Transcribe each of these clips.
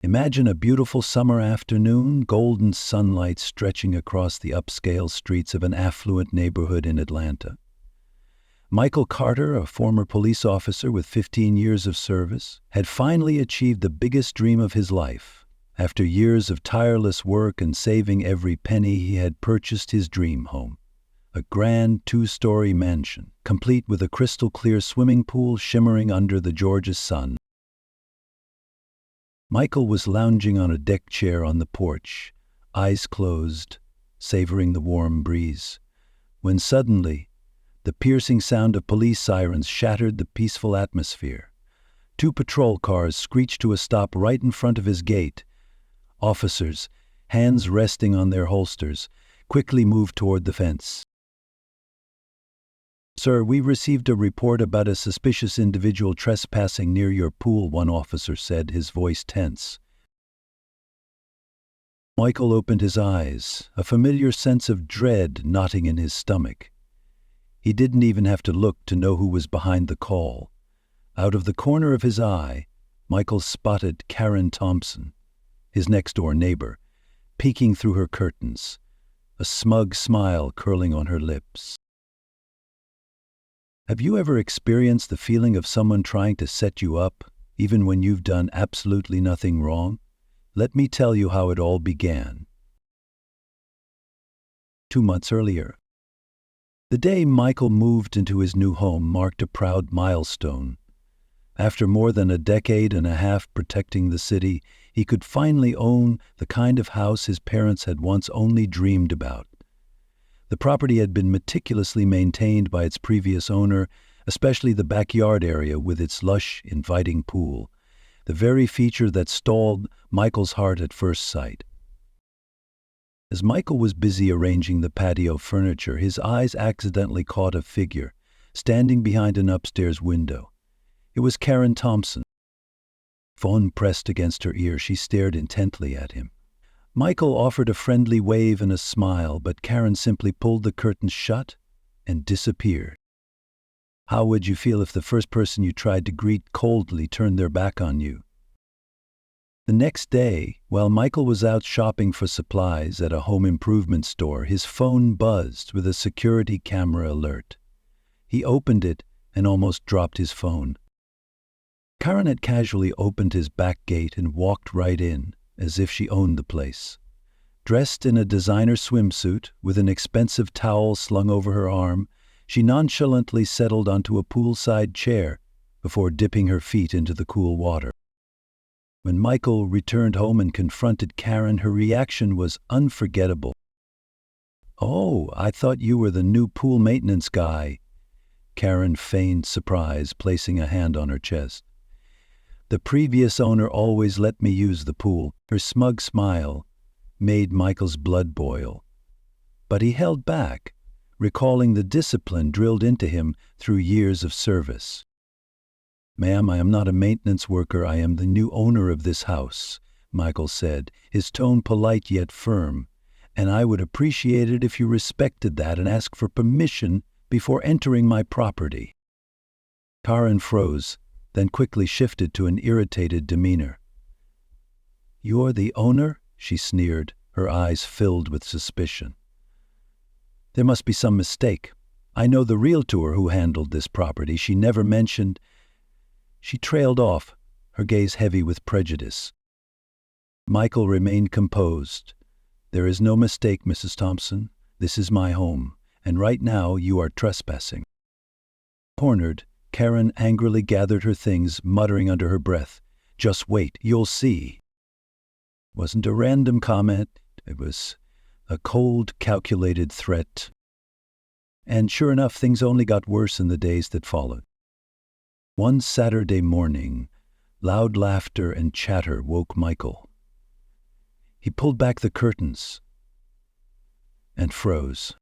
Imagine a beautiful summer afternoon, golden sunlight stretching across the upscale streets of an affluent neighborhood in Atlanta. Michael Carter, a former police officer with 15 years of service, had finally achieved the biggest dream of his life. After years of tireless work and saving every penny, he had purchased his dream home. A grand two-story mansion, complete with a crystal-clear swimming pool shimmering under the Georgia sun. Michael was lounging on a deck chair on the porch, eyes closed, savoring the warm breeze, when suddenly, the piercing sound of police sirens shattered the peaceful atmosphere. 2 patrol cars screeched to a stop right in front of his gate. Officers, hands resting on their holsters, quickly moved toward the fence. "Sir, we received a report about a suspicious individual trespassing near your pool," one officer said, his voice tense. Michael opened his eyes, a familiar sense of dread knotting in his stomach. He didn't even have to look to know who was behind the call. Out of the corner of his eye, Michael spotted Karen Thompson, his next-door neighbor, peeking through her curtains, a smug smile curling on her lips. Have you ever experienced the feeling of someone trying to set you up, even when you've done absolutely nothing wrong? Let me tell you how it all began. 2 months earlier. The day Michael moved into his new home marked a proud milestone. After more than a decade and a half protecting the city, he could finally own the kind of house his parents had once only dreamed about. The property had been meticulously maintained by its previous owner, especially the backyard area with its lush, inviting pool, the very feature that stalled Michael's heart at first sight. As Michael was busy arranging the patio furniture, his eyes accidentally caught a figure standing behind an upstairs window. It was Karen Thompson. Phone pressed against her ear, she stared intently at him. Michael offered a friendly wave and a smile, but Karen simply pulled the curtains shut and disappeared. How would you feel if the first person you tried to greet coldly turned their back on you? The next day, while Michael was out shopping for supplies at a home improvement store, his phone buzzed with a security camera alert. He opened it and almost dropped his phone. Karen had casually opened his back gate and walked right in, as if she owned the place. Dressed in a designer swimsuit, with an expensive towel slung over her arm, she nonchalantly settled onto a poolside chair before dipping her feet into the cool water. When Michael returned home and confronted Karen, her reaction was unforgettable. "Oh, I thought you were the new pool maintenance guy." Karen feigned surprise, placing a hand on her chest. "The previous owner always let me use the pool." Her smug smile made Michael's blood boil. But he held back, recalling the discipline drilled into him through years of service. "Ma'am, I am not a maintenance worker. I am the new owner of this house," Michael said, his tone polite yet firm. "And I would appreciate it if you respected that and asked for permission before entering my property." Karen froze, then quickly shifted to an irritated demeanor. "You're the owner?" she sneered, her eyes filled with suspicion. "There must be some mistake. I know the realtor who handled this property. She never mentioned—" She trailed off, her gaze heavy with prejudice. Michael remained composed. "There is no mistake, Mrs. Thompson. This is my home, and right now you are trespassing." Cornered, Karen angrily gathered her things, muttering under her breath, "Just wait, you'll see." It wasn't a random comment. It was a cold, calculated threat. And sure enough, things only got worse in the days that followed. One Saturday morning, loud laughter and chatter woke Michael. He pulled back the curtains and froze.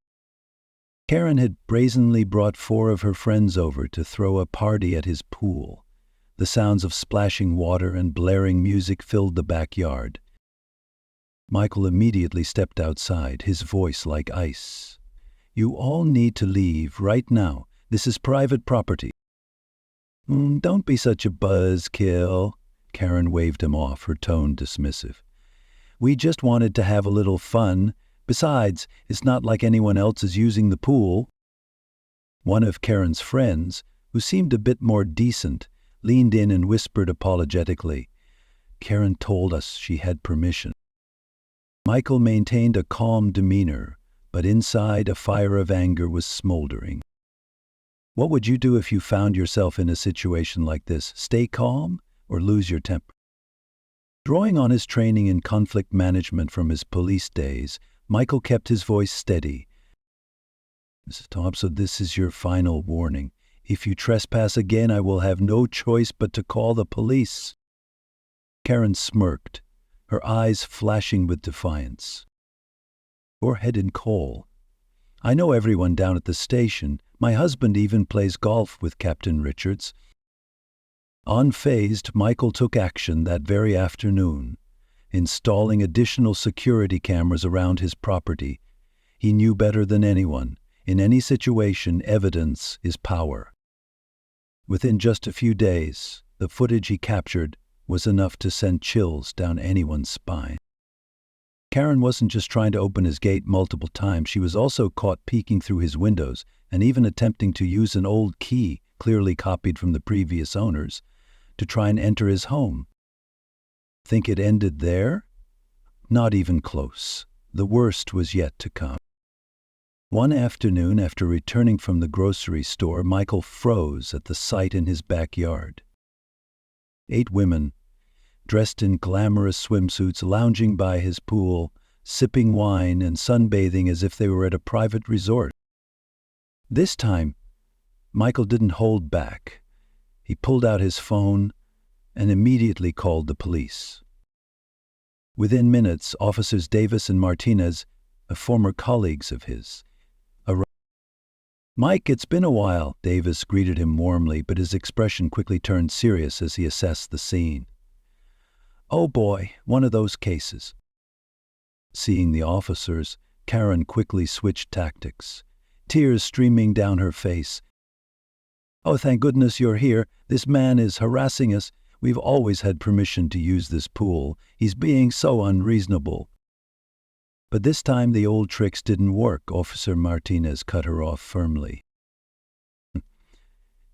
Karen had brazenly brought 4 of her friends over to throw a party at his pool. The sounds of splashing water and blaring music filled the backyard. Michael immediately stepped outside, his voice like ice. "You all need to leave right now. This is private property." Don't be such a buzzkill," Karen waved him off, her tone dismissive. "We just wanted to have a little fun. Besides, it's not like anyone else is using the pool." One of Karen's friends, who seemed a bit more decent, leaned in and whispered apologetically, "Karen told us she had permission." Michael maintained a calm demeanor, but inside a fire of anger was smoldering. What would you do if you found yourself in a situation like this? Stay calm or lose your temper? Drawing on his training in conflict management from his police days, Michael kept his voice steady. "Mrs. Thompson, this is your final warning. If you trespass again, I will have no choice but to call the police." Karen smirked, her eyes flashing with defiance. "Your head in coal. I know everyone down at the station. My husband even plays golf with Captain Richards." Unfazed, Michael took action that very afternoon, installing additional security cameras around his property. He knew better than anyone, in any situation, evidence is power. Within just a few days, the footage he captured was enough to send chills down anyone's spine. Karen wasn't just trying to open his gate multiple times, she was also caught peeking through his windows and even attempting to use an old key, clearly copied from the previous owners, to try and enter his home. Think it ended there? Not even close. The worst was yet to come. One afternoon, after returning from the grocery store, Michael froze at the sight in his backyard. 8 women, dressed in glamorous swimsuits, lounging by his pool, sipping wine and sunbathing as if they were at a private resort. This time, Michael didn't hold back. He pulled out his phone and immediately called the police. Within minutes, Officers Davis and Martinez, former colleagues of his, arrived. "Mike, it's been a while," Davis greeted him warmly, but his expression quickly turned serious as he assessed the scene. "Oh boy, one of those cases." Seeing the officers, Karen quickly switched tactics, tears streaming down her face. "Oh, thank goodness you're here. This man is harassing us. We've always had permission to use this pool. He's being so unreasonable." But this time the old tricks didn't work. Officer Martinez cut her off firmly.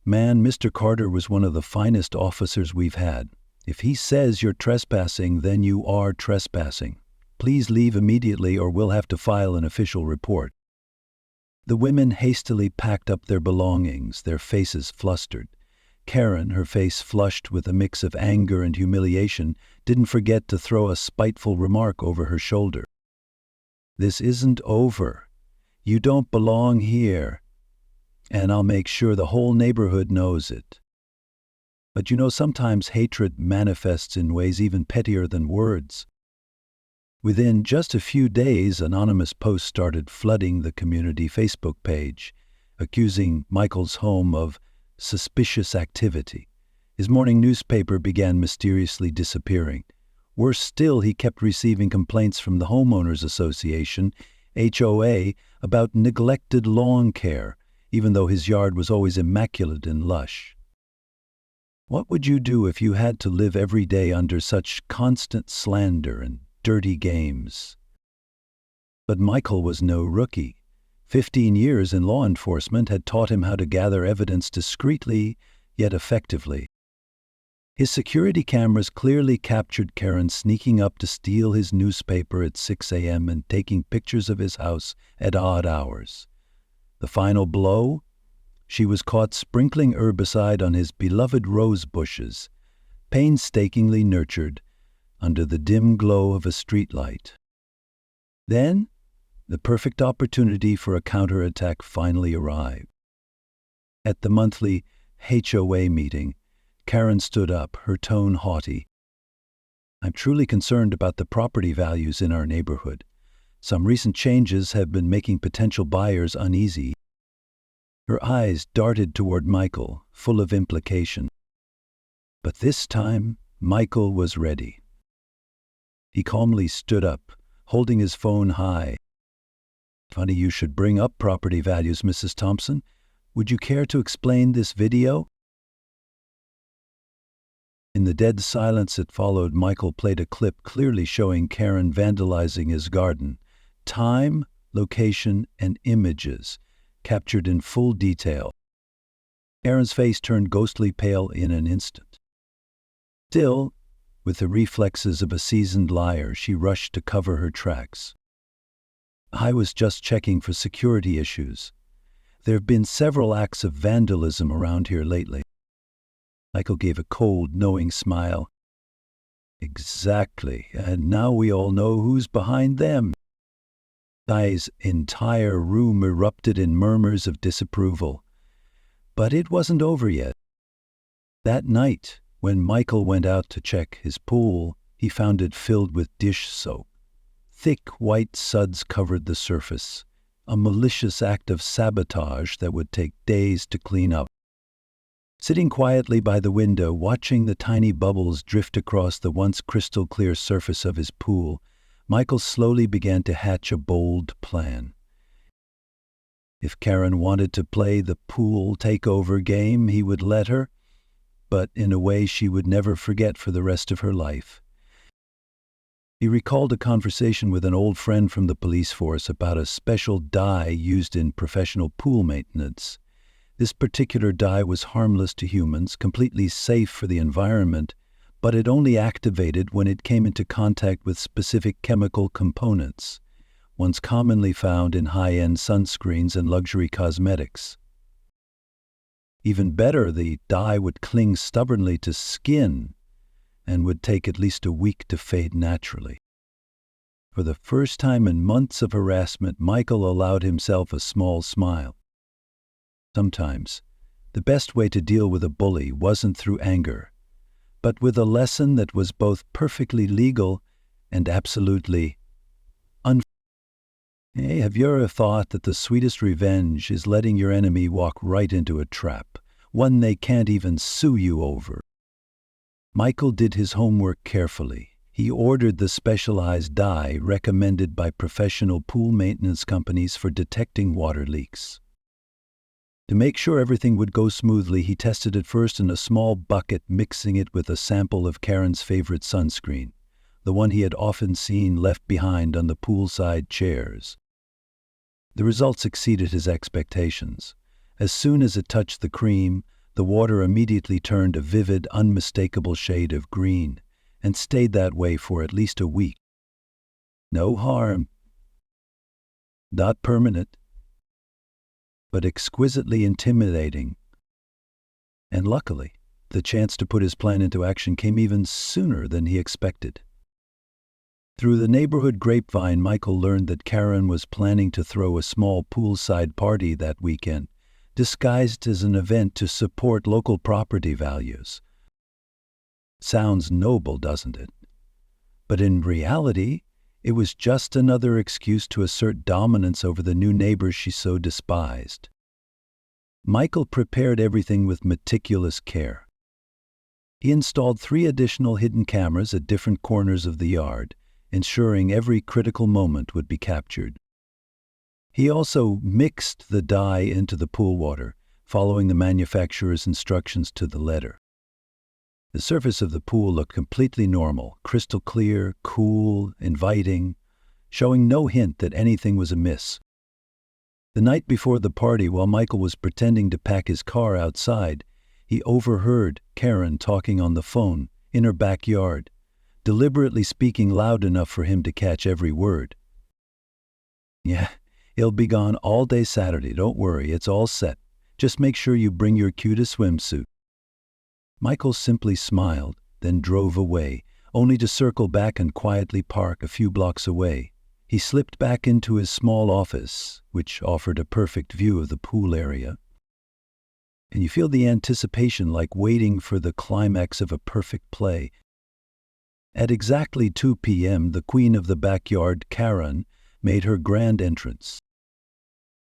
"Man, Mr. Carter was one of the finest officers we've had. If he says you're trespassing, then you are trespassing. Please leave immediately or we'll have to file an official report." The women hastily packed up their belongings, their faces flustered. Karen, her face flushed with a mix of anger and humiliation, didn't forget to throw a spiteful remark over her shoulder. "This isn't over. You don't belong here. And I'll make sure the whole neighborhood knows it." But you know, sometimes hatred manifests in ways even pettier than words. Within just a few days, anonymous posts started flooding the community Facebook page, accusing Michael's home of suspicious activity. His morning newspaper began mysteriously disappearing. Worse still, he kept receiving complaints from the Homeowners Association, HOA, about neglected lawn care, even though his yard was always immaculate and lush. What would you do if you had to live every day under such constant slander and dirty games? But Michael was no rookie. 15 years in law enforcement had taught him how to gather evidence discreetly, yet effectively. His security cameras clearly captured Karen sneaking up to steal his newspaper at 6 a.m. and taking pictures of his house at odd hours. The final blow? She was caught sprinkling herbicide on his beloved rose bushes, painstakingly nurtured under the dim glow of a streetlight. Then, the perfect opportunity for a counterattack finally arrived. At the monthly HOA meeting, Karen stood up, her tone haughty. "I'm truly concerned about the property values in our neighborhood. Some recent changes have been making potential buyers uneasy." Her eyes darted toward Michael, full of implication. But this time, Michael was ready. He calmly stood up, holding his phone high. "Funny you should bring up property values, Mrs. Thompson. Would you care to explain this video?" In the dead silence that followed, Michael played a clip clearly showing Karen vandalizing his garden. Time, location, and images captured in full detail. Karen's face turned ghostly pale in an instant. Still, with the reflexes of a seasoned liar, she rushed to cover her tracks. "I was just checking for security issues. There have been several acts of vandalism around here lately." Michael gave a cold, knowing smile. "Exactly, and now we all know who's behind them." Guy's entire room erupted in murmurs of disapproval. But it wasn't over yet. That night, when Michael went out to check his pool, he found it filled with dish soap. Thick white suds covered the surface, a malicious act of sabotage that would take days to clean up. Sitting quietly by the window, watching the tiny bubbles drift across the once crystal-clear surface of his pool, Michael slowly began to hatch a bold plan. If Karen wanted to play the pool takeover game, he would let her, but in a way she would never forget for the rest of her life. He recalled a conversation with an old friend from the police force about a special dye used in professional pool maintenance. This particular dye was harmless to humans, completely safe for the environment, but it only activated when it came into contact with specific chemical components, ones commonly found in high-end sunscreens and luxury cosmetics. Even better, the dye would cling stubbornly to skin and would take at least a week to fade naturally. For the first time in months of harassment, Michael allowed himself a small smile. Sometimes, the best way to deal with a bully wasn't through anger, but with a lesson that was both perfectly legal and absolutely unfair. Hey, have you ever thought that the sweetest revenge is letting your enemy walk right into a trap, one they can't even sue you over? Michael did his homework carefully. He ordered the specialized dye recommended by professional pool maintenance companies for detecting water leaks. To make sure everything would go smoothly, he tested it first in a small bucket, mixing it with a sample of Karen's favorite sunscreen, the one he had often seen left behind on the poolside chairs. The results exceeded his expectations. As soon as it touched the cream, the water immediately turned a vivid, unmistakable shade of green, and stayed that way for at least a week. No harm. Not permanent, but exquisitely intimidating. And luckily, the chance to put his plan into action came even sooner than he expected. Through the neighborhood grapevine, Michael learned that Karen was planning to throw a small poolside party that weekend, disguised as an event to support local property values. Sounds noble, doesn't it? But in reality, it was just another excuse to assert dominance over the new neighbors she so despised. Michael prepared everything with meticulous care. He installed 3 additional hidden cameras at different corners of the yard, ensuring every critical moment would be captured. He also mixed the dye into the pool water, following the manufacturer's instructions to the letter. The surface of the pool looked completely normal, crystal clear, cool, inviting, showing no hint that anything was amiss. The night before the party, while Michael was pretending to pack his car outside, he overheard Karen talking on the phone in her backyard, deliberately speaking loud enough for him to catch every word. "Yeah, he'll be gone all day Saturday. Don't worry, it's all set. Just make sure you bring your cutest swimsuit." Michael simply smiled, then drove away, only to circle back and quietly park a few blocks away. He slipped back into his small office, which offered a perfect view of the pool area. And you feel the anticipation like waiting for the climax of a perfect play. At exactly 2 p.m., the queen of the backyard, Karen, made her grand entrance.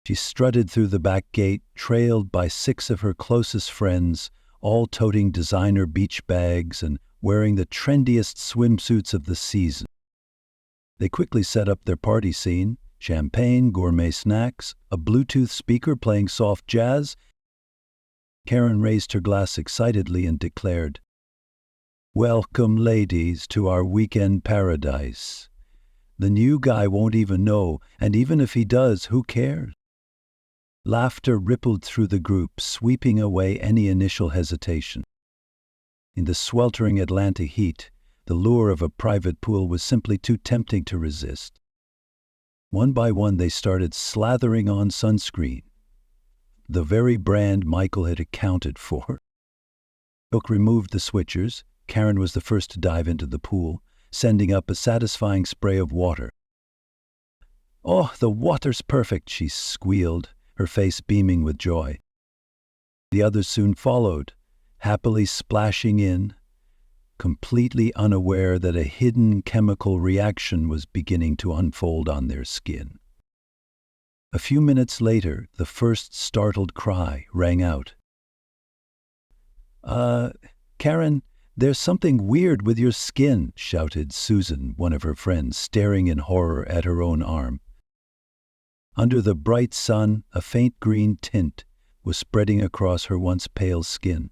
She strutted through the back gate, trailed by 6 of her closest friends, all toting designer beach bags and wearing the trendiest swimsuits of the season. They quickly set up their party scene: champagne, gourmet snacks, a Bluetooth speaker playing soft jazz. Karen raised her glass excitedly and declared, Welcome, ladies, to our weekend paradise. The new guy won't even know, and even if he does, who cares? Laughter rippled through the group, sweeping away any initial hesitation. In the sweltering Atlanta heat, the lure of a private pool was simply too tempting to resist. One by one, they started slathering on sunscreen, the very brand Michael had accounted for. Cook removed the switchers. Karen was the first to dive into the pool, sending up a satisfying spray of water. "Oh, the water's perfect," she squealed, her face beaming with joy. The others soon followed, happily splashing in, completely unaware that a hidden chemical reaction was beginning to unfold on their skin. A few minutes later, the first startled cry rang out. Karen, there's something weird with your skin," shouted Susan, one of her friends, staring in horror at her own arm. Under the bright sun, a faint green tint was spreading across her once pale skin.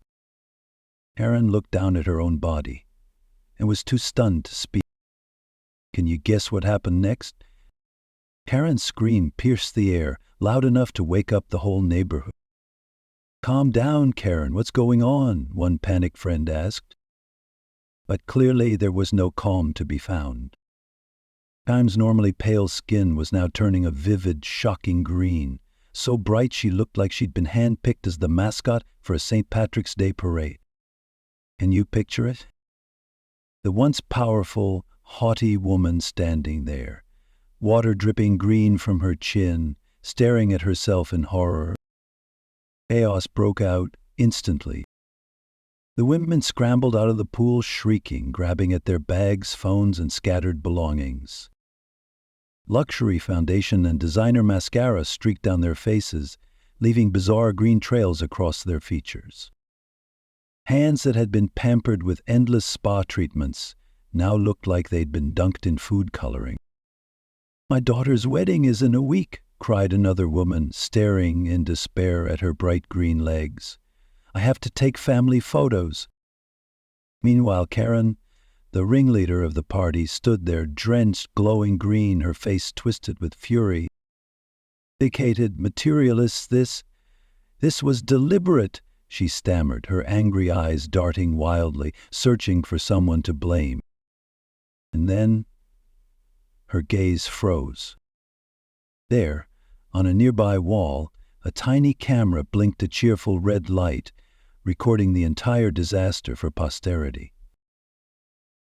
Karen looked down at her own body and was too stunned to speak. Can you guess what happened next? Karen's scream pierced the air, loud enough to wake up the whole neighborhood. "Calm down, Karen, what's going on?" one panicked friend asked. But clearly there was no calm to be found. Karen's normally pale skin was now turning a vivid, shocking green, so bright she looked like she'd been handpicked as the mascot for a St. Patrick's Day parade. Can you picture it? The once powerful, haughty woman standing there, water dripping green from her chin, staring at herself in horror. Chaos broke out instantly. The women scrambled out of the pool shrieking, grabbing at their bags, phones, and scattered belongings. Luxury foundation and designer mascara streaked down their faces, leaving bizarre green trails across their features. Hands that had been pampered with endless spa treatments now looked like they'd been dunked in food coloring. "My daughter's wedding is in a week," cried another woman, staring in despair at her bright green legs. "I have to take family photos." Meanwhile, Karen, the ringleader of the party, stood there, drenched, glowing green, her face twisted with fury. "Dedicated materialists, this was deliberate," she stammered, her angry eyes darting wildly, searching for someone to blame. And then her gaze froze. There, on a nearby wall, a tiny camera blinked a cheerful red light, recording the entire disaster for posterity.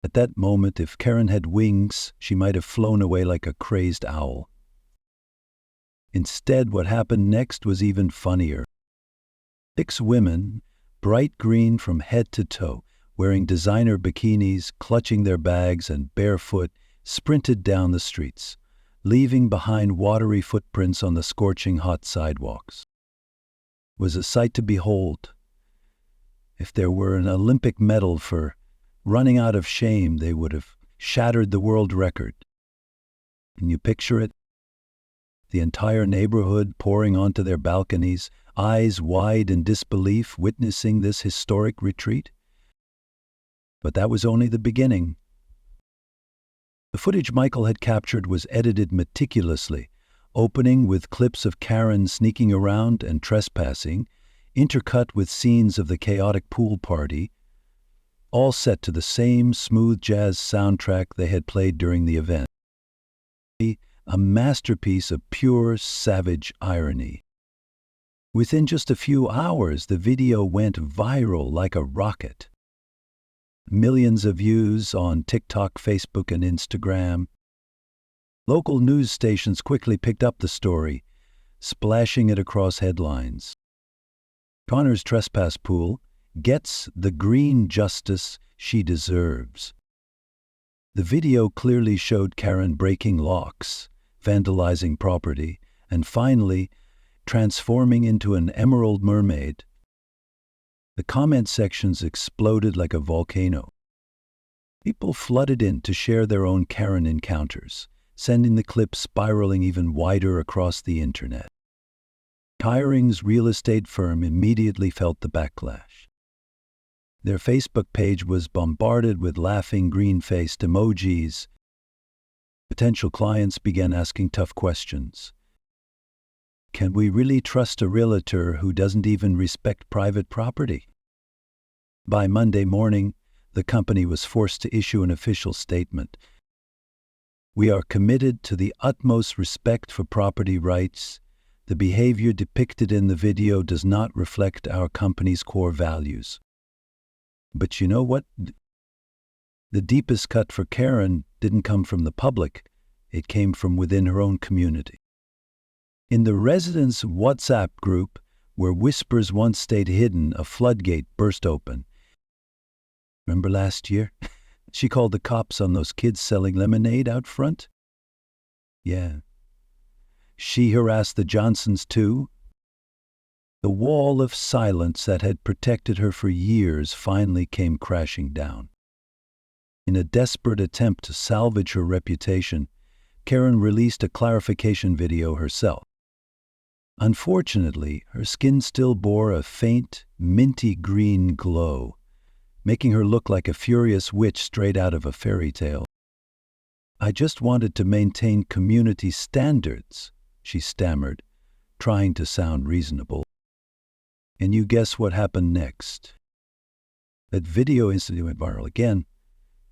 At that moment, if Karen had wings, she might have flown away like a crazed owl. Instead, what happened next was even funnier. 6 women, bright green from head to toe, wearing designer bikinis, clutching their bags and barefoot, sprinted down the streets, leaving behind watery footprints on the scorching hot sidewalks. It was a sight to behold. If there were an Olympic medal for running out of shame, they would have shattered the world record. Can you picture it? The entire neighborhood pouring onto their balconies, eyes wide in disbelief, witnessing this historic retreat. But that was only the beginning. The footage Michael had captured was edited meticulously, opening with clips of Karen sneaking around and trespassing, intercut with scenes of the chaotic pool party, all set to the same smooth jazz soundtrack they had played during the event. A masterpiece of pure, savage irony. Within just a few hours, the video went viral like a rocket. Millions of views on TikTok, Facebook, and Instagram. Local news stations quickly picked up the story, splashing it across headlines. Connor's trespass pool gets the green justice she deserves. The video clearly showed Karen breaking locks, vandalizing property, and finally transforming into an emerald mermaid. The comment sections exploded like a volcano. People flooded in to share their own Karen encounters, sending the clip spiraling even wider across the internet. Hiring's real estate firm immediately felt the backlash. Their Facebook page was bombarded with laughing green-faced emojis. Potential clients began asking tough questions. Can we really trust a realtor who doesn't even respect private property? By Monday morning, the company was forced to issue an official statement. We are committed to the utmost respect for property rights. The behavior depicted in the video does not reflect our company's core values. But you know what? The deepest cut for Karen didn't come from the public. It came from within her own community. In the residents' WhatsApp group, where whispers once stayed hidden, a floodgate burst open. Remember last year? She called the cops on those kids selling lemonade out front? Yeah. She harassed the Johnsons too? The wall of silence that had protected her for years finally came crashing down. In a desperate attempt to salvage her reputation, Karen released a clarification video herself. Unfortunately, her skin still bore a faint, minty green glow, making her look like a furious witch straight out of a fairy tale. I just wanted to maintain community standards, she stammered, trying to sound reasonable. And you guess what happened next? That video instantly went viral again,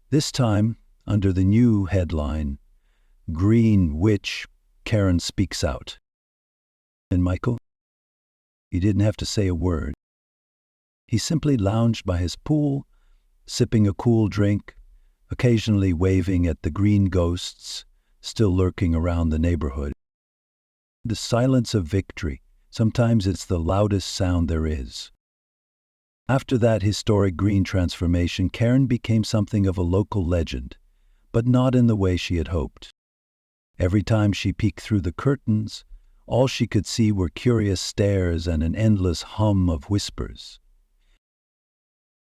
this time under the new headline, Green Witch, Karen Speaks Out. And Michael? He didn't have to say a word. He simply lounged by his pool, sipping a cool drink, occasionally waving at the green ghosts still lurking around the neighborhood. The silence of victory. Sometimes it's the loudest sound there is. After that historic green transformation, Karen became something of a local legend, but not in the way she had hoped. Every time she peeked through the curtains, all she could see were curious stares and an endless hum of whispers.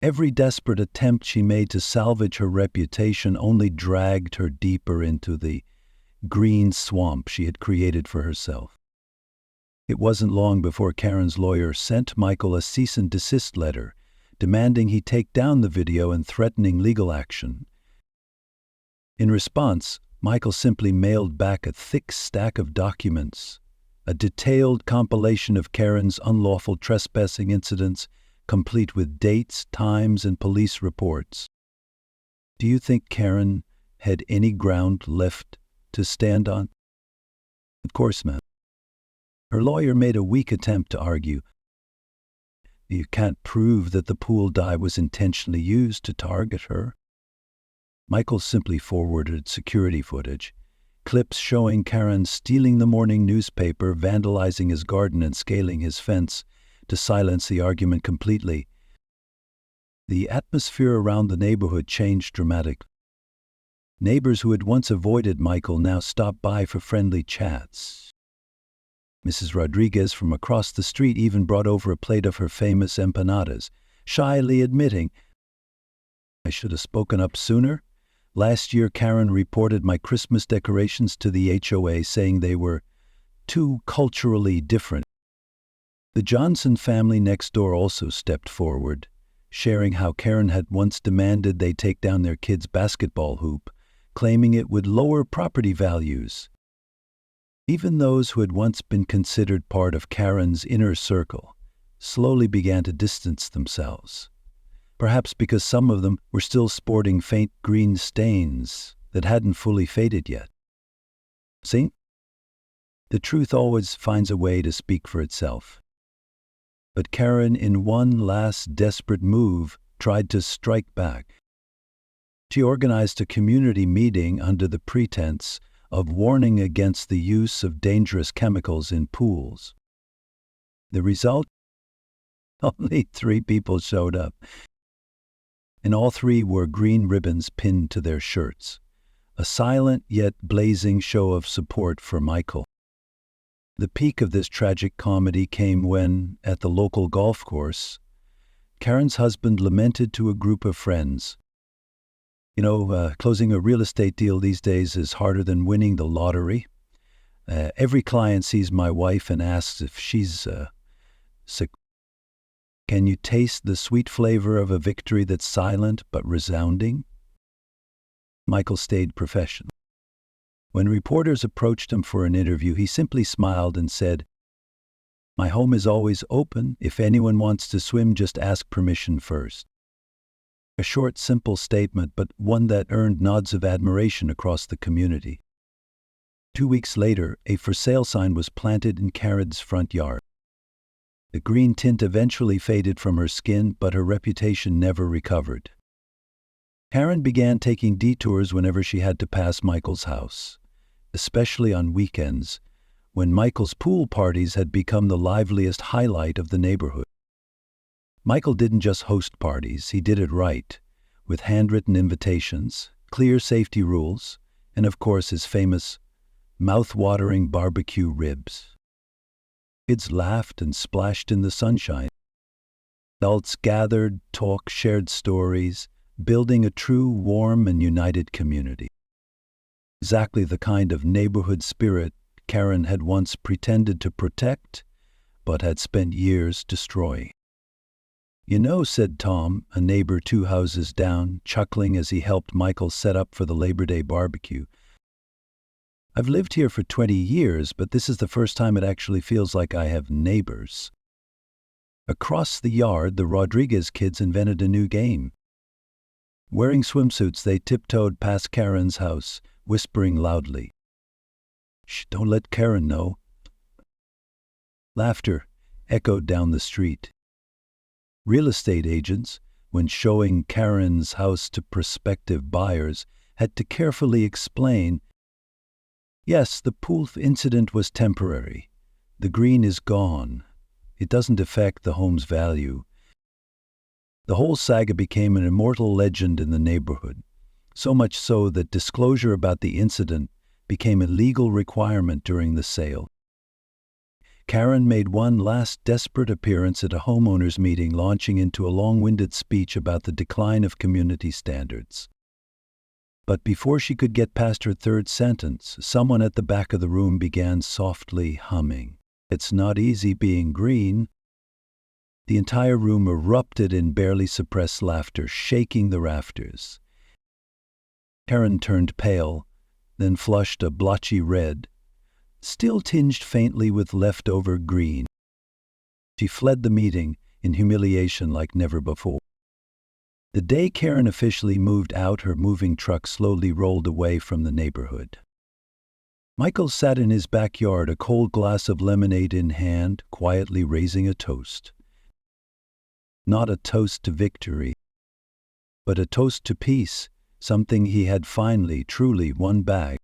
Every desperate attempt she made to salvage her reputation only dragged her deeper into the green swamp she had created for herself. It wasn't long before Karen's lawyer sent Michael a cease and desist letter, demanding he take down the video and threatening legal action. In response, Michael simply mailed back a thick stack of documents, a detailed compilation of Karen's unlawful trespassing incidents, complete with dates, times, and police reports. Do you think Karen had any ground left to stand on? Of course not. Her lawyer made a weak attempt to argue. You can't prove that the pool dye was intentionally used to target her. Michael simply forwarded security footage, clips showing Karen stealing the morning newspaper, vandalizing his garden, and scaling his fence to silence the argument completely. The atmosphere around the neighborhood changed dramatically. Neighbors who had once avoided Michael now stopped by for friendly chats. Mrs. Rodriguez from across the street even brought over a plate of her famous empanadas, shyly admitting, I should have spoken up sooner. Last year, Karen reported my Christmas decorations to the HOA, saying they were too culturally different. The Johnson family next door also stepped forward, sharing how Karen had once demanded they take down their kid's basketball hoop, claiming it would lower property values. Even those who had once been considered part of Karen's inner circle slowly began to distance themselves, perhaps because some of them were still sporting faint green stains that hadn't fully faded yet. See? The truth always finds a way to speak for itself. But Karen, in one last desperate move, tried to strike back. She organized a community meeting under the pretense of warning against the use of dangerous chemicals in pools. The result? Only 3 people showed up, and all 3 wore green ribbons pinned to their shirts, a silent yet blazing show of support for Michael. The peak of this tragic comedy came when, at the local golf course, Karen's husband lamented to a group of friends, closing a real estate deal these days is harder than winning the lottery. Every client sees my wife and asks if she's sick. Can you taste the sweet flavor of a victory that's silent but resounding? Michael stayed professional. When reporters approached him for an interview, he simply smiled and said, "My home is always open. If anyone wants to swim, just ask permission first." A short, simple statement, but one that earned nods of admiration across the community. 2 weeks later, a for sale sign was planted in Karen's front yard. The green tint eventually faded from her skin, but her reputation never recovered. Karen began taking detours whenever she had to pass Michael's house, especially on weekends, when Michael's pool parties had become the liveliest highlight of the neighborhood. Michael didn't just host parties, he did it right, with handwritten invitations, clear safety rules, and of course his famous mouth-watering barbecue ribs. Kids laughed and splashed in the sunshine. Adults gathered, talked, shared stories, building a true, warm, and united community. Exactly the kind of neighborhood spirit Karen had once pretended to protect, but had spent years destroying. "You know," said Tom, a neighbor 2 houses down, chuckling as he helped Michael set up for the Labor Day barbecue, "I've lived here for 20 years, but this is the first time it actually feels like I have neighbors." Across the yard, the Rodriguez kids invented a new game. Wearing swimsuits, they tiptoed past Karen's house, whispering loudly, "Shh, don't let Karen know." Laughter echoed down the street. Real estate agents, when showing Karen's house to prospective buyers, had to carefully explain, "Yes, the pool incident was temporary. The green is gone. It doesn't affect the home's value." The whole saga became an immortal legend in the neighborhood, so much so that disclosure about the incident became a legal requirement during the sale. Karen made one last desperate appearance at a homeowners meeting, launching into a long-winded speech about the decline of community standards. But before she could get past her third sentence, someone at the back of the room began softly humming, "It's not easy being green." The entire room erupted in barely suppressed laughter, shaking the rafters. Karen turned pale, then flushed a blotchy red, still tinged faintly with leftover green. She fled the meeting in humiliation like never before. The day Karen officially moved out, her moving truck slowly rolled away from the neighborhood. Michael sat in his backyard, a cold glass of lemonade in hand, quietly raising a toast. Not a toast to victory, but a toast to peace, something he had finally, truly won back.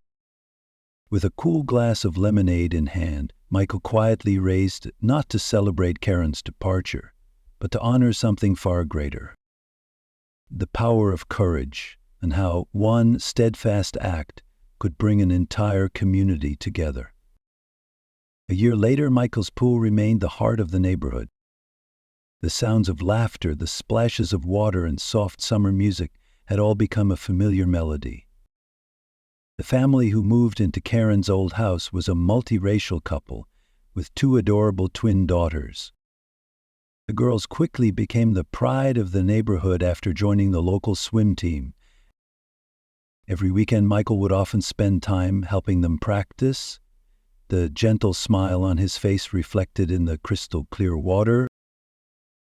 With a cool glass of lemonade in hand, Michael quietly raised it, not to celebrate Karen's departure, but to honor something far greater. The power of courage, and how one steadfast act could bring an entire community together. A year later, Michael's pool remained the heart of the neighborhood. The sounds of laughter, the splashes of water, and soft summer music had all become a familiar melody. The family who moved into Karen's old house was a multiracial couple with 2 adorable twin daughters. The girls quickly became the pride of the neighborhood after joining the local swim team. Every weekend, Michael would often spend time helping them practice, the gentle smile on his face reflected in the crystal clear water.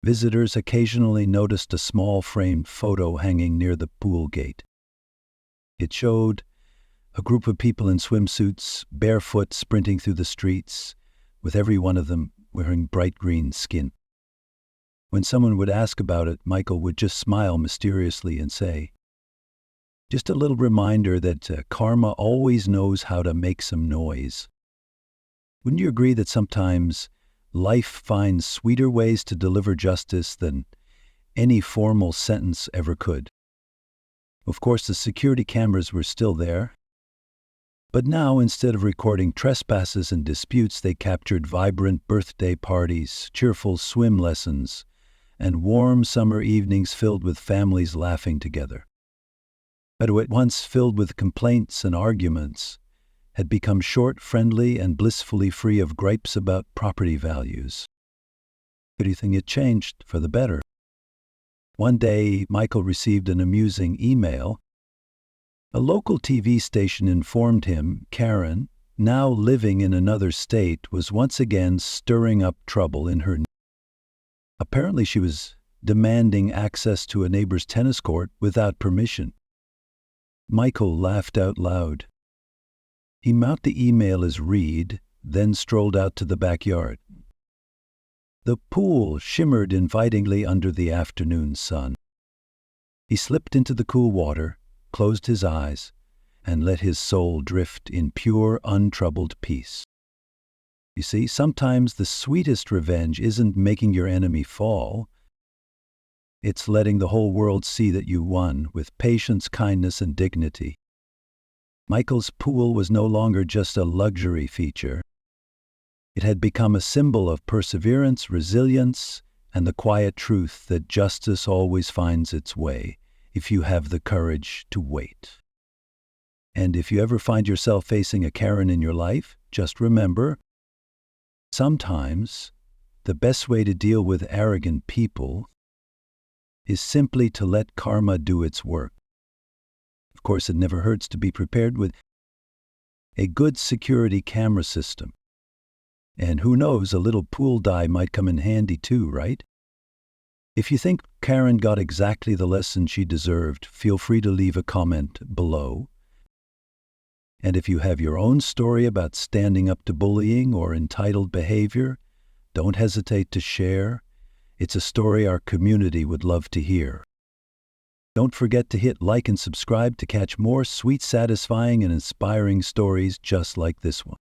Visitors occasionally noticed a small framed photo hanging near the pool gate. It showed a group of people in swimsuits, barefoot, sprinting through the streets, with every one of them wearing bright green skin. When someone would ask about it, Michael would just smile mysteriously and say, "Just a little reminder that karma always knows how to make some noise." Wouldn't you agree that sometimes life finds sweeter ways to deliver justice than any formal sentence ever could? Of course, the security cameras were still there. But now, instead of recording trespasses and disputes, they captured vibrant birthday parties, cheerful swim lessons, and warm summer evenings filled with families laughing together. But at once filled with complaints and arguments, had become short, friendly, and blissfully free of gripes about property values. But do you think it changed for the better? One day, Michael received an amusing email. A local TV station informed him Karen, now living in another state, was once again stirring up trouble in her. Apparently, she was demanding access to a neighbor's tennis court without permission. Michael laughed out loud. He marked the email as read, then strolled out to the backyard. The pool shimmered invitingly under the afternoon sun. He slipped into the cool water, closed his eyes, and let his soul drift in pure, untroubled peace. You see, sometimes the sweetest revenge isn't making your enemy fall. It's letting the whole world see that you won with patience, kindness, and dignity. Michael's pool was no longer just a luxury feature. It had become a symbol of perseverance, resilience, and the quiet truth that justice always finds its way if you have the courage to wait. And if you ever find yourself facing a Karen in your life, just remember, sometimes the best way to deal with arrogant people is simply to let karma do its work. Of course, it never hurts to be prepared with a good security camera system. And who knows, a little pool dye might come in handy too, right? If you think Karen got exactly the lesson she deserved, feel free to leave a comment below. And if you have your own story about standing up to bullying or entitled behavior, don't hesitate to share. It's a story our community would love to hear. Don't forget to hit like and subscribe to catch more sweet, satisfying, and inspiring stories just like this one.